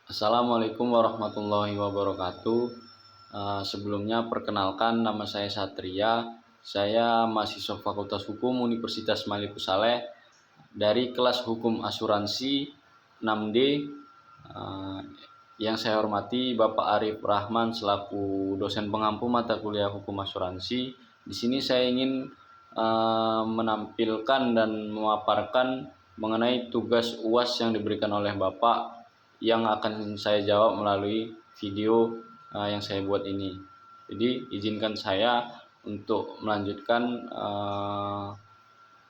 Assalamualaikum warahmatullahi wabarakatuh. Sebelumnya perkenalkan, nama saya Satria. Saya mahasiswa Fakultas Hukum Universitas Maliku Saleh dari kelas Hukum Asuransi 6D. Yang saya hormati Bapak Arif Rahman selaku dosen pengampu mata kuliah Hukum Asuransi. Di sini saya ingin menampilkan dan memaparkan mengenai tugas UAS yang diberikan oleh Bapak yang akan saya jawab melalui video yang saya buat ini. Jadi izinkan saya untuk melanjutkan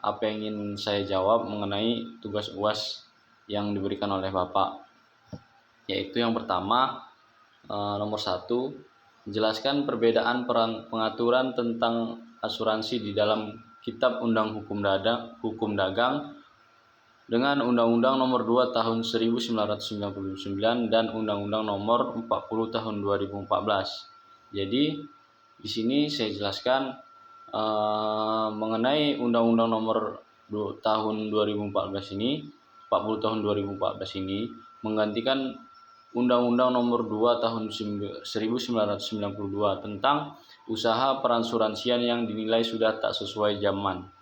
apa yang ingin saya jawab mengenai tugas UAS yang diberikan oleh Bapak. Yaitu yang pertama, nomor 1, jelaskan perbedaan pengaturan tentang asuransi di dalam Kitab Undang Hukum Dagang dengan Undang-Undang Nomor 2 Tahun 1999 dan Undang-Undang Nomor 40 Tahun 2014. Jadi di sini saya jelaskan mengenai Undang-Undang Nomor 2 Tahun 2014 ini, 40 Tahun 2014 ini menggantikan Undang-Undang Nomor 2 Tahun 1992 tentang usaha peransuransian yang dinilai sudah tak sesuai zaman.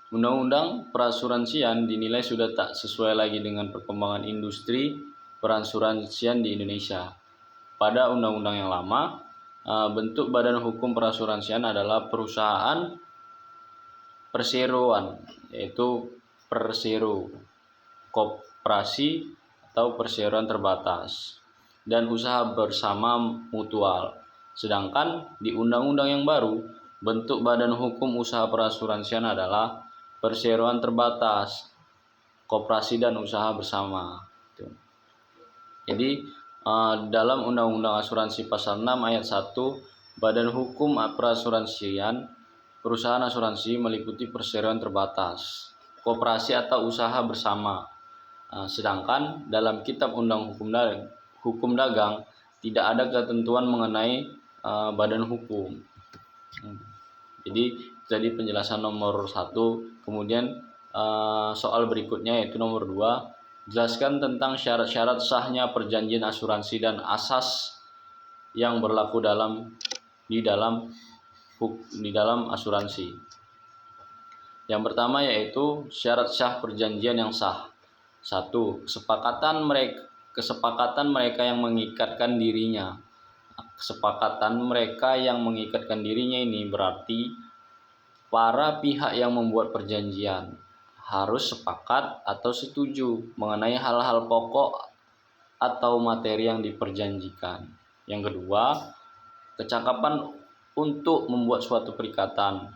Undang-undang perasuransian dinilai sudah tak sesuai lagi dengan perkembangan industri peransuransian di Indonesia. Pada undang-undang yang lama, bentuk badan hukum perasuransian adalah perusahaan perseroan, yaitu persero, koperasi atau perseroan terbatas, dan usaha bersama mutual. Sedangkan di undang-undang yang baru, bentuk badan hukum usaha perasuransian adalah perseroan terbatas, koperasi dan usaha bersama. Jadi dalam Undang-Undang Asuransi Pasal 6 Ayat 1, badan hukum perasuransian perusahaan asuransi meliputi perseroan terbatas, koperasi atau usaha bersama. Sedangkan dalam Kitab Undang Hukum Dagang tidak ada ketentuan mengenai badan hukum. Jadi penjelasan nomor 1. Kemudian soal berikutnya yaitu nomor 2, jelaskan tentang syarat-syarat sahnya perjanjian asuransi dan asas yang berlaku di dalam asuransi. Yang pertama yaitu syarat sah perjanjian yang sah. 1. Kesepakatan mereka yang mengikatkan dirinya. Kesepakatan mereka yang mengikatkan dirinya ini berarti para pihak yang membuat perjanjian harus sepakat atau setuju mengenai hal-hal pokok atau materi yang diperjanjikan. Yang kedua, kecakapan untuk membuat suatu perikatan.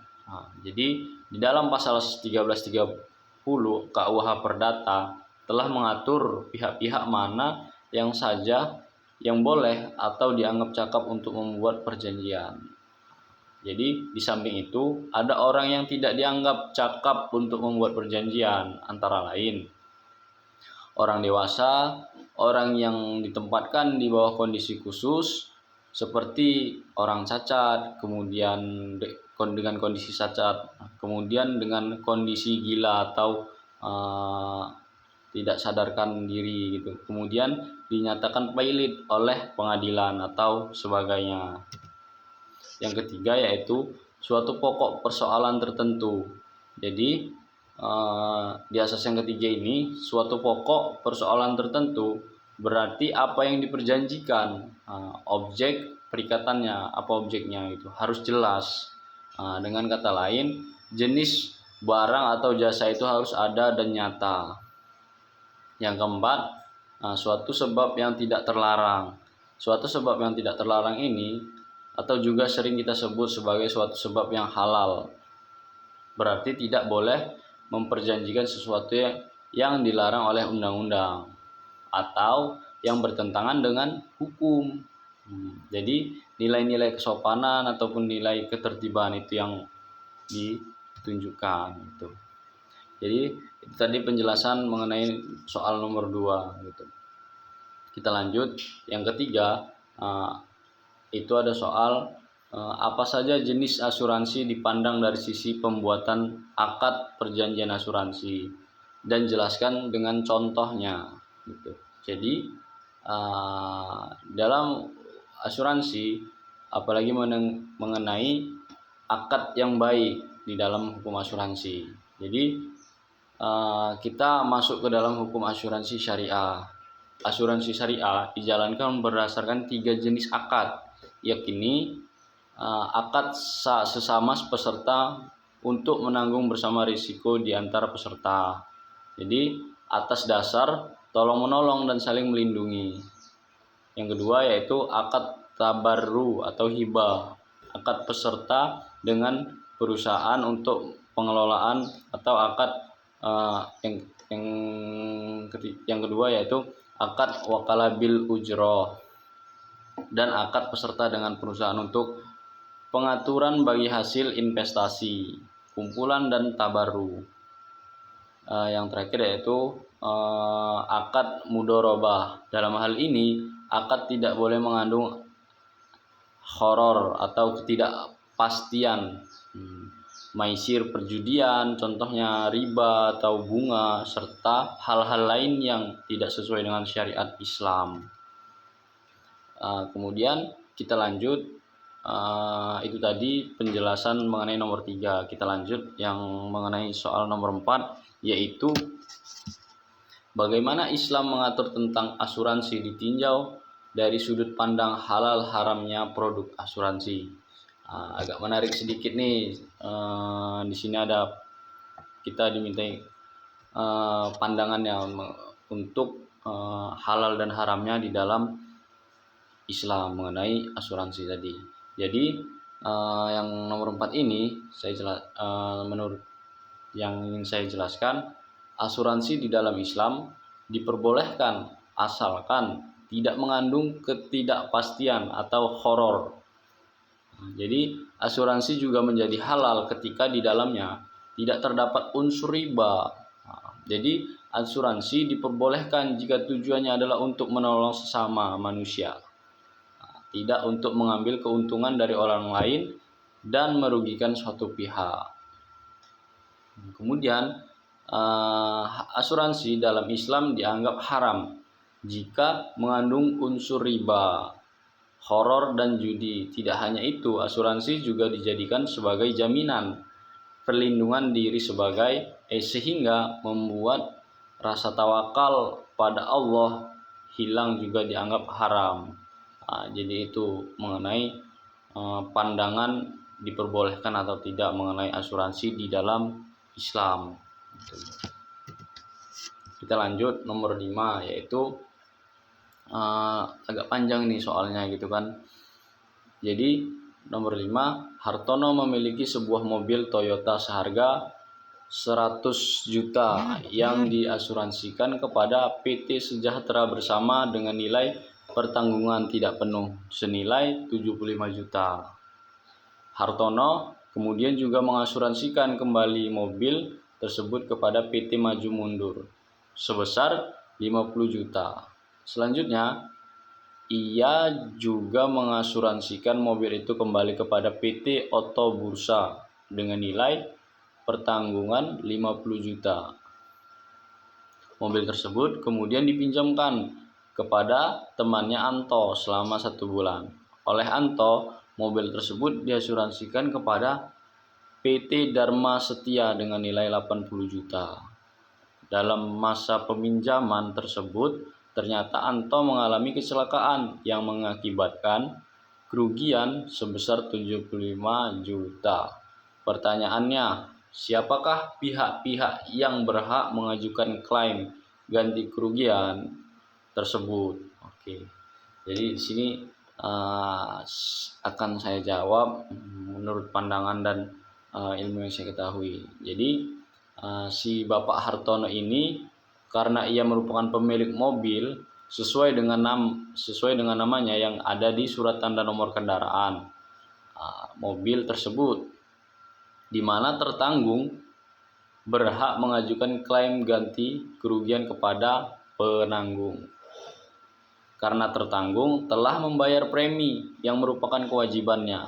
Jadi di dalam pasal 1330 KUH Perdata telah mengatur pihak-pihak mana yang saja yang boleh atau dianggap cakap untuk membuat perjanjian. Jadi di samping itu ada orang yang tidak dianggap cakap untuk membuat perjanjian, antara lain orang dewasa, orang yang ditempatkan di bawah kondisi khusus seperti orang cacat, kemudian dengan kondisi cacat, kemudian dengan kondisi gila atau tidak sadarkan diri gitu. Kemudian dinyatakan valid oleh pengadilan atau sebagainya. Yang ketiga yaitu suatu pokok persoalan tertentu. Jadi di asas yang ketiga ini, suatu pokok persoalan tertentu berarti apa yang diperjanjikan, objek perikatannya, apa objeknya itu harus jelas. Dengan kata lain, jenis barang atau jasa itu harus ada dan nyata. Yang keempat, suatu sebab yang tidak terlarang. Suatu sebab yang tidak terlarang ini atau juga sering kita sebut sebagai suatu sebab yang halal, berarti tidak boleh memperjanjikan sesuatu yang dilarang oleh undang-undang atau yang bertentangan dengan hukum. Jadi nilai-nilai kesopanan ataupun nilai ketertiban itu yang ditunjukkan gitu. Jadi itu tadi penjelasan mengenai soal nomor 2 gitu. Kita lanjut. Yang ketiga, itu ada soal apa saja jenis asuransi dipandang dari sisi pembuatan akad perjanjian asuransi dan jelaskan dengan contohnya gitu. Jadi dalam asuransi, apalagi mengenai akad yang baik di dalam hukum asuransi. Jadi kita masuk ke dalam hukum asuransi syariah. Asuransi syariah dijalankan berdasarkan 3 jenis akad, yakni akad sesama peserta untuk menanggung bersama risiko di antara peserta. Jadi atas dasar tolong menolong dan saling melindungi. Yang kedua yaitu akad tabarru atau hibah, akad peserta dengan perusahaan untuk pengelolaan, atau akad yang kedua yaitu akad wakalah bil ujroh, dan akad peserta dengan perusahaan untuk pengaturan bagi hasil investasi, kumpulan dan tabarru. Yang terakhir yaitu akad mudorobah. Dalam hal ini akad tidak boleh mengandung horor atau ketidakpastian, maisir perjudian, contohnya riba atau bunga, serta hal-hal lain yang tidak sesuai dengan syariat Islam. Kemudian kita lanjut, itu tadi penjelasan mengenai nomor 3. Kita lanjut yang mengenai soal nomor 4, yaitu bagaimana Islam mengatur tentang asuransi ditinjau dari sudut pandang halal haramnya produk asuransi. Agak menarik sedikit nih. Di sini ada kita dimintai pandangannya untuk halal dan haramnya di dalam Islam mengenai asuransi tadi. Jadi yang nomor 4 ini menurut yang ingin saya jelaskan, asuransi di dalam Islam diperbolehkan asalkan tidak mengandung ketidakpastian atau horor. Jadi asuransi juga menjadi halal ketika di dalamnya tidak terdapat unsur riba. Jadi asuransi diperbolehkan jika tujuannya adalah untuk menolong sesama manusia, tidak untuk mengambil keuntungan dari orang lain dan merugikan suatu pihak. Kemudian asuransi dalam Islam dianggap haram jika mengandung unsur riba, horor dan judi. Tidak hanya itu, asuransi juga dijadikan sebagai jaminan perlindungan diri sehingga membuat rasa tawakal pada Allah hilang, juga dianggap haram. Jadi itu mengenai pandangan diperbolehkan atau tidak mengenai asuransi di dalam Islam. Kita lanjut nomor 5, yaitu agak panjang nih soalnya gitu kan. Jadi nomor 5, Hartono memiliki sebuah mobil Toyota seharga 100 juta yang diasuransikan kepada PT Sejahtera Bersama dengan nilai pertanggungan tidak penuh senilai 75 juta. Hartono kemudian juga mengasuransikan kembali mobil tersebut kepada PT Maju Mundur sebesar 50 juta. Selanjutnya, ia juga mengasuransikan mobil itu kembali kepada PT Oto Bursa dengan nilai pertanggungan 50 juta. Mobil tersebut kemudian dipinjamkan kepada temannya Anto selama 1 bulan. Oleh Anto, mobil tersebut diasuransikan kepada PT Dharma Setia dengan nilai 80 juta. Dalam masa peminjaman tersebut, ternyata Anto mengalami kecelakaan yang mengakibatkan kerugian sebesar 75 juta. Pertanyaannya, siapakah pihak-pihak yang berhak mengajukan klaim ganti kerugian tersebut? Oke. Jadi di sini akan saya jawab menurut pandangan dan ilmu yang saya ketahui. Jadi si Bapak Hartono ini, karena ia merupakan pemilik mobil sesuai dengan namanya yang ada di surat tanda nomor kendaraan mobil tersebut, di mana tertanggung berhak mengajukan klaim ganti kerugian kepada penanggung. Karena tertanggung telah membayar premi yang merupakan kewajibannya,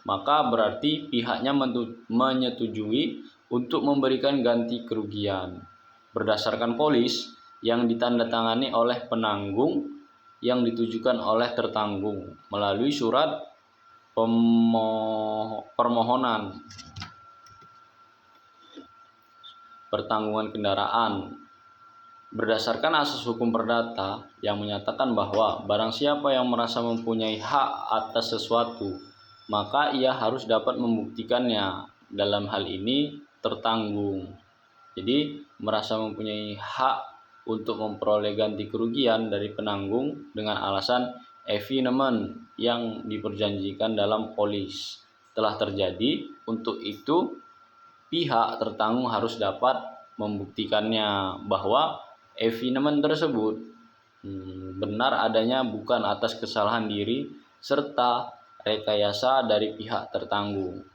maka berarti pihaknya menyetujui untuk memberikan ganti kerugian. Berdasarkan polis yang ditandatangani oleh penanggung yang ditujukan oleh tertanggung melalui surat permohonan pertanggungan kendaraan berdasarkan asas hukum perdata yang menyatakan bahwa barang siapa yang merasa mempunyai hak atas sesuatu, maka ia harus dapat membuktikannya. Dalam hal ini tertanggung. Jadi merasa mempunyai hak untuk memperoleh ganti kerugian dari penanggung dengan alasan evenement yang diperjanjikan dalam polis telah terjadi. Untuk itu pihak tertanggung harus dapat membuktikannya bahwa evenement tersebut benar adanya bukan atas kesalahan diri serta rekayasa dari pihak tertanggung.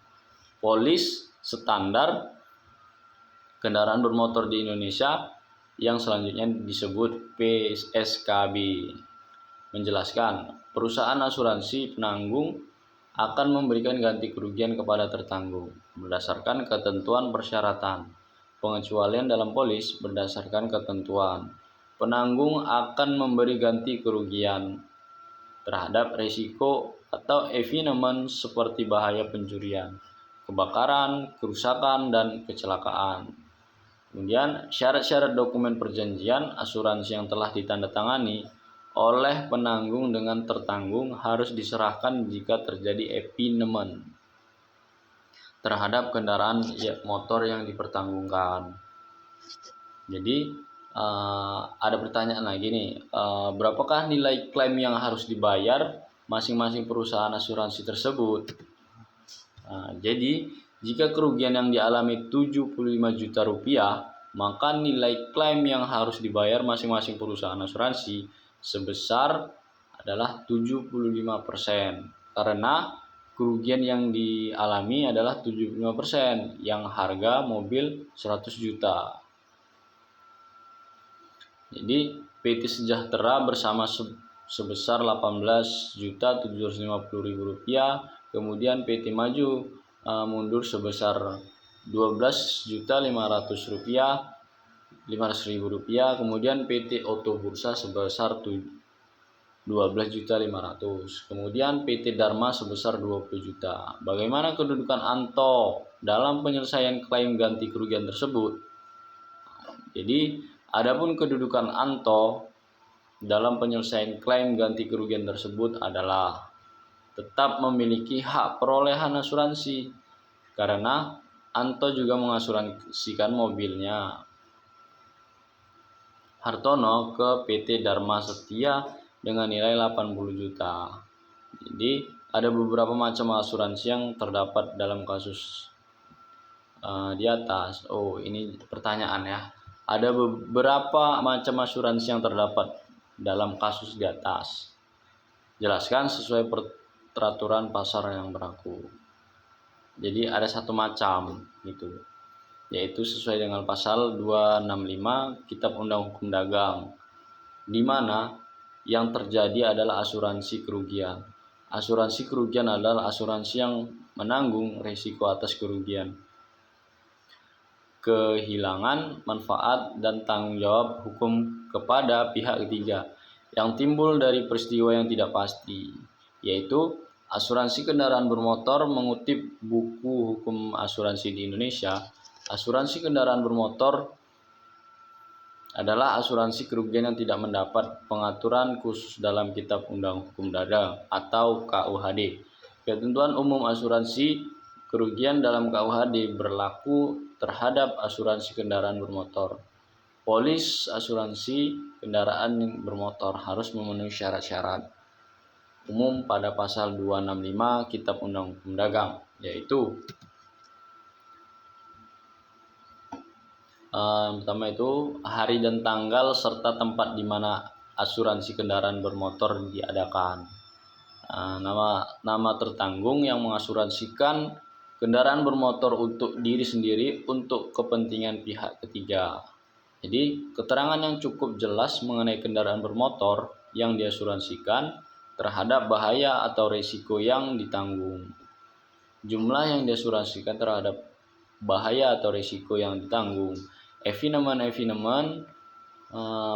Polis standar kendaraan bermotor di Indonesia yang selanjutnya disebut PSKB menjelaskan perusahaan asuransi penanggung akan memberikan ganti kerugian kepada tertanggung berdasarkan ketentuan persyaratan. Pengecualian dalam polis berdasarkan ketentuan. Penanggung akan memberi ganti kerugian terhadap risiko atau evenement seperti bahaya pencurian, kebakaran, kerusakan, dan kecelakaan. Kemudian syarat-syarat dokumen perjanjian asuransi yang telah ditandatangani oleh penanggung dengan tertanggung harus diserahkan jika terjadi evenement terhadap kendaraan motor yang dipertanggungkan. Jadi ada pertanyaan lagi nih, berapakah nilai klaim yang harus dibayar masing-masing perusahaan asuransi tersebut? Jadi jika kerugian yang dialami 75 juta rupiah, maka nilai klaim yang harus dibayar masing-masing perusahaan asuransi sebesar adalah 75%, karena kerugian yang dialami adalah 75% yang harga mobil 100 juta. Jadi PT Sejahtera bersama sebesar 18.750.000 rupiah, kemudian PT Maju mundur sebesar 12.500.000 rupiah, kemudian PT Oto Bursa sebesar 12.500.000, kemudian PT Dharma sebesar 20 juta. Bagaimana kedudukan Anto dalam penyelesaian klaim ganti kerugian tersebut? Jadi, adapun kedudukan Anto dalam penyelesaian klaim ganti kerugian tersebut adalah tetap memiliki hak perolehan asuransi karena Anto juga mengasuransikan mobilnya Hartono ke PT Dharma Setia dengan nilai 80 juta. Jadi ada beberapa macam asuransi yang terdapat dalam kasus di atas. Oh, ini pertanyaan ya. Ada beberapa macam asuransi yang terdapat dalam kasus di atas. Jelaskan sesuai peraturan pasar yang berlaku. Jadi ada satu macam gitu, yaitu sesuai dengan pasal 265 Kitab Undang Hukum Dagang, di mana yang terjadi adalah asuransi kerugian. Asuransi kerugian adalah asuransi yang menanggung risiko atas kerugian, kehilangan, manfaat, dan tanggung jawab hukum kepada pihak ketiga yang timbul dari peristiwa yang tidak pasti, yaitu asuransi kendaraan bermotor. Mengutip buku hukum asuransi di Indonesia, asuransi kendaraan bermotor adalah asuransi kerugian yang tidak mendapat pengaturan khusus dalam Kitab Undang Hukum Dagang atau KUHD. Ketentuan umum asuransi kerugian dalam KUHD berlaku terhadap asuransi kendaraan bermotor. Polis asuransi kendaraan bermotor harus memenuhi syarat-syarat umum pada pasal 265 Kitab Undang Hukum Dagang, yaitu pertama itu hari dan tanggal serta tempat di mana asuransi kendaraan bermotor diadakan. Nama tertanggung yang mengasuransikan kendaraan bermotor untuk diri sendiri untuk kepentingan pihak ketiga. Jadi keterangan yang cukup jelas mengenai kendaraan bermotor yang diasuransikan terhadap bahaya atau risiko yang ditanggung. Jumlah yang diasuransikan terhadap bahaya atau risiko yang ditanggung. Evenement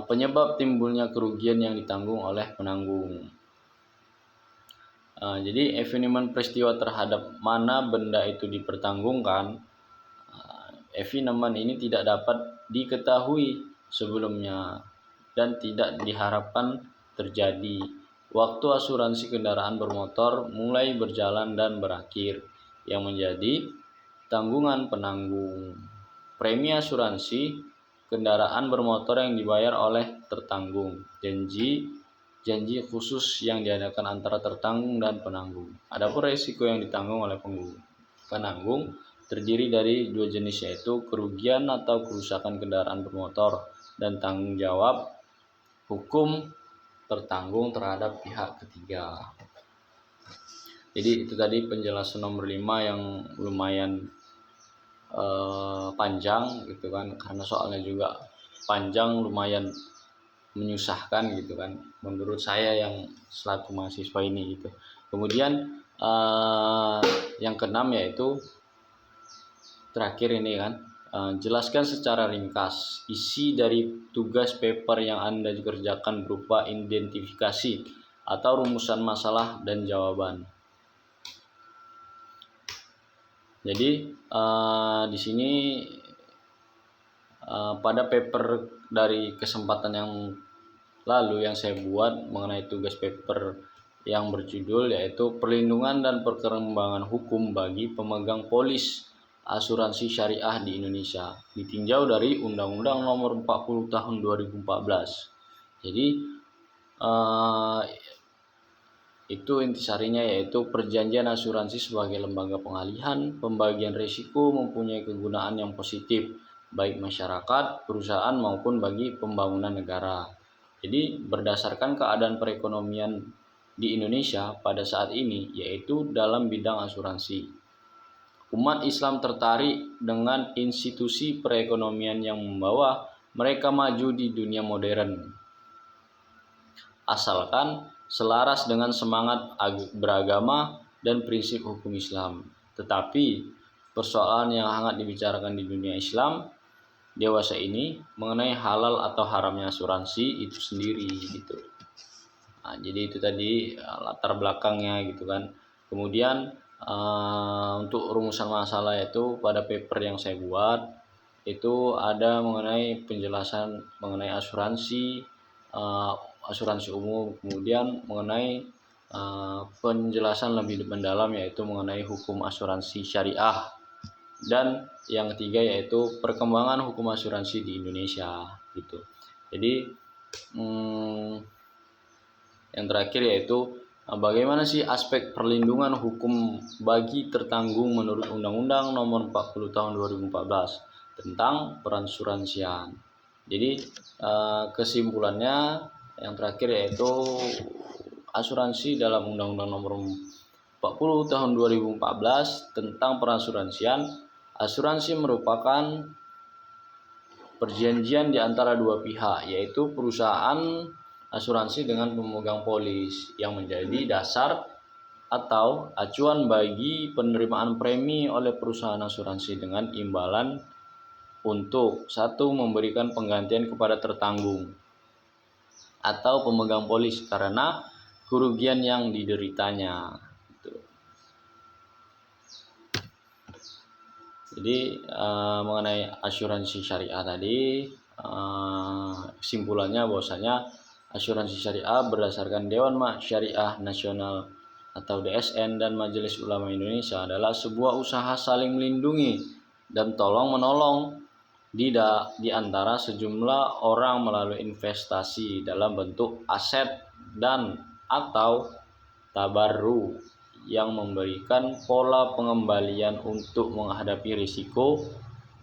penyebab timbulnya kerugian yang ditanggung oleh penanggung. Jadi evenement peristiwa terhadap mana benda itu dipertanggungkan, evenement ini tidak dapat diketahui sebelumnya dan tidak diharapkan terjadi waktu asuransi kendaraan bermotor mulai berjalan dan berakhir, yang menjadi tanggungan penanggung. Premi asuransi kendaraan bermotor yang dibayar oleh tertanggung. Janji khusus yang diadakan antara tertanggung dan penanggung. Adapun risiko yang ditanggung oleh penanggung terdiri dari dua jenis, yaitu kerugian atau kerusakan kendaraan bermotor dan tanggung jawab hukum tertanggung terhadap pihak ketiga. Jadi itu tadi penjelasan nomor 5 yang lumayan panjang gitu kan, karena soalnya juga panjang, lumayan menyusahkan gitu kan menurut saya yang selaku mahasiswa ini gitu. Kemudian yang keenam yaitu terakhir ini kan, jelaskan secara ringkas isi dari tugas paper yang Anda kerjakan berupa identifikasi atau rumusan masalah dan jawaban. Jadi di sini pada paper dari kesempatan yang lalu yang saya buat mengenai tugas paper yang berjudul yaitu perlindungan dan perkembangan hukum bagi pemegang polis asuransi syariah di Indonesia, ditinjau dari Undang-Undang Nomor 40 Tahun 2014. Jadi itu intisarinya yaitu perjanjian asuransi sebagai lembaga pengalihan pembagian risiko mempunyai kegunaan yang positif baik masyarakat, perusahaan maupun bagi pembangunan negara. Jadi berdasarkan keadaan perekonomian di Indonesia pada saat ini, yaitu dalam bidang asuransi, umat Islam tertarik dengan institusi perekonomian yang membawa mereka maju di dunia modern, asalkan selaras dengan semangat beragama dan prinsip hukum Islam. Tetapi persoalan yang hangat dibicarakan di dunia Islam dewasa ini mengenai halal atau haramnya asuransi itu sendiri gitu. Jadi itu tadi latar belakangnya gitu kan. Kemudian untuk rumusan masalah itu pada paper yang saya buat itu ada mengenai penjelasan mengenai asuransi umum, kemudian mengenai penjelasan lebih mendalam yaitu mengenai hukum asuransi syariah, dan yang ketiga yaitu perkembangan hukum asuransi di Indonesia gitu. Jadi yang terakhir yaitu bagaimana sih aspek perlindungan hukum bagi tertanggung menurut Undang-Undang Nomor 40 Tahun 2014 tentang perasuransian. Jadi kesimpulannya yang terakhir yaitu asuransi dalam Undang-Undang Nomor 40 Tahun 2014 tentang perasuransian. Asuransi merupakan perjanjian di antara dua pihak, yaitu perusahaan asuransi dengan pemegang polis, yang menjadi dasar atau acuan bagi penerimaan premi oleh perusahaan asuransi dengan imbalan untuk satu, memberikan penggantian kepada tertanggung atau pemegang polis karena kerugian yang dideritanya. Jadi mengenai asuransi syariah tadi, kesimpulannya bahwasanya asuransi syariah berdasarkan Dewan Syariah Nasional atau DSN dan Majelis Ulama Indonesia adalah sebuah usaha saling melindungi dan tolong menolong di antara sejumlah orang melalui investasi dalam bentuk aset dan atau tabarru yang memberikan pola pengembalian untuk menghadapi risiko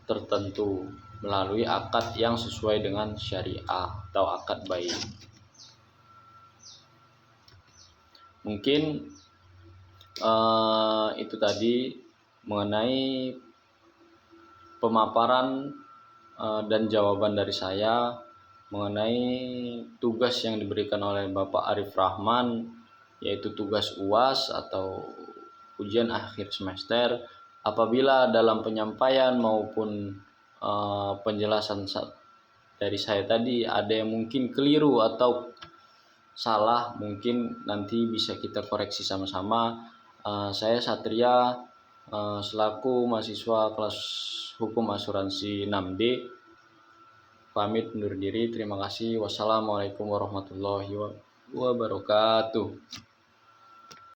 tertentu melalui akad yang sesuai dengan syariah atau akad baik. Mungkin itu tadi mengenai pemaparan dan jawaban dari saya mengenai tugas yang diberikan oleh Bapak Arif Rahman, yaitu tugas UAS atau ujian akhir semester. Apabila dalam penyampaian maupun penjelasan dari saya tadi ada yang mungkin keliru atau salah, mungkin nanti bisa kita koreksi sama-sama. Saya Satria, selaku mahasiswa kelas hukum asuransi 6D, pamit undur diri. Terima kasih. Wassalamualaikum warahmatullahi wabarakatuh.